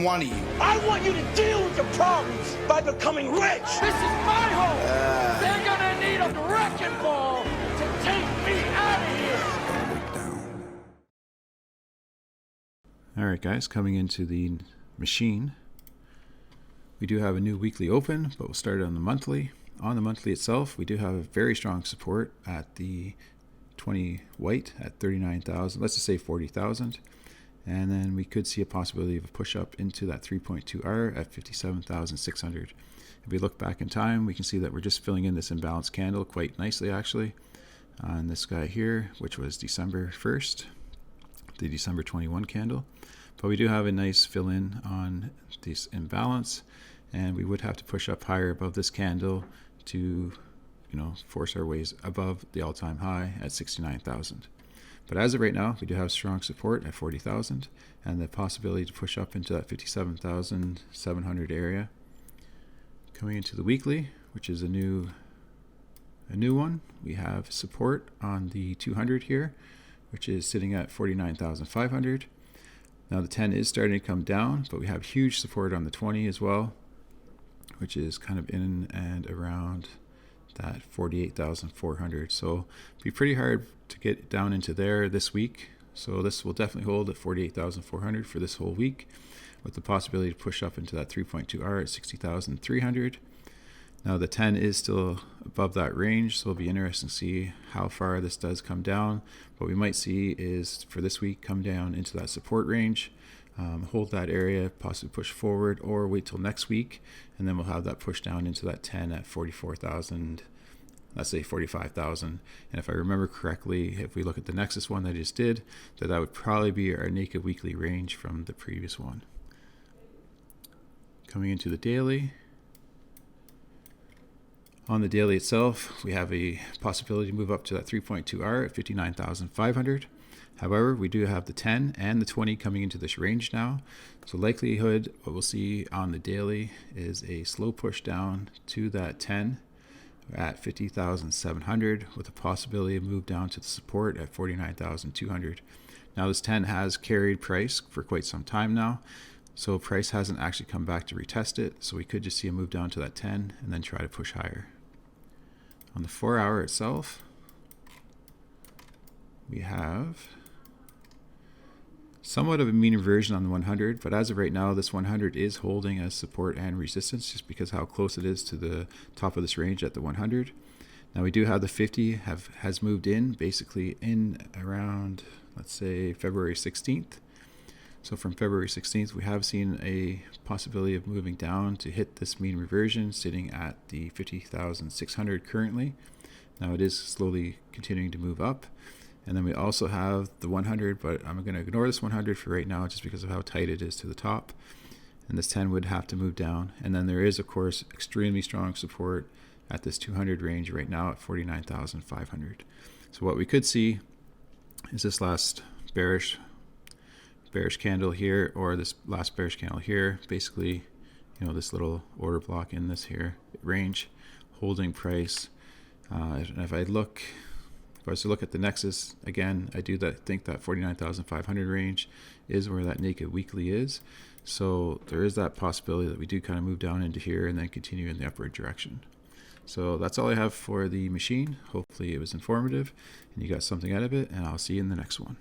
one of you. I want you to deal with your problems by becoming rich. This is my home. They're gonna need a wrecking ball to take me out of here. Alright guys, coming into the machine. We do have a new weekly open, but we'll start on the monthly. On the monthly itself, we do have very strong support at the 20 white at 39,000, let's just say 40,000. And then we could see a possibility of a push up into that 3.2R at 57,600. If we look back in time, we can see that we're just filling in this imbalanced candle quite nicely actually on this guy here, which was December 1st, the December 21 candle. But we do have a nice fill in on this imbalance, and we would have to push up higher above this candle to force our ways above the all-time high at 69,000. But as of right now, we do have strong support at 40,000 and the possibility to push up into that 57,700 area. Coming into the weekly, which is a new one, we have support on the 200 here, which is sitting at 49,500. Now the 10 is starting to come down, but we have huge support on the 20 as well, which is kind of in and around that 48,400. So it'd be pretty hard to get down into there this week. So this will definitely hold at 48,400 for this whole week, with the possibility to push up into that 3.2R at 60,300. Now the 10 is still above that range, so it'll be interesting to see how far this does come down. What we might see is for this week come down into that support range, hold that area, possibly push forward, or wait till next week, and then we'll have that push down into that 10 at 44,000, let's say 45,000. And if I remember correctly, if we look at the Nexus one that I just did, that would probably be our naked weekly range from the previous one. Coming into the daily. On the daily itself, we have a possibility to move up to that 3.2R at 59,500. However, we do have the 10 and the 20 coming into this range now. So likelihood, what we'll see on the daily is a slow push down to that 10 at 50,700 with a possibility of move down to the support at 49,200. Now this 10 has carried price for quite some time now. So price hasn't actually come back to retest it. So we could just see a move down to that 10 and then try to push higher. On the 4 hour itself, we have somewhat of a mean inversion on the 100, but as of right now, this 100 is holding as support and resistance just because how close it is to the top of this range at the 100. Now we do have the 50 has moved in basically in around, let's say, February 16th. So from February 16th, we have seen a possibility of moving down to hit this mean reversion sitting at the 50,600 currently. Now it is slowly continuing to move up. And then we also have the 100, but I'm going to ignore this 100 for right now just because of how tight it is to the top. And this 10 would have to move down. And then there is, of course, extremely strong support at this 200 range right now at 49,500. So what we could see is this last bearish candle here, or this last bearish candle here, basically, this little order block in this here range, holding price. And if I was to look at the Nexus, again, I do think that 49,500 range is where that naked weekly is. So there is that possibility that we do kind of move down into here and then continue in the upward direction. So that's all I have for the machine. Hopefully it was informative and you got something out of it, and I'll see you in the next one.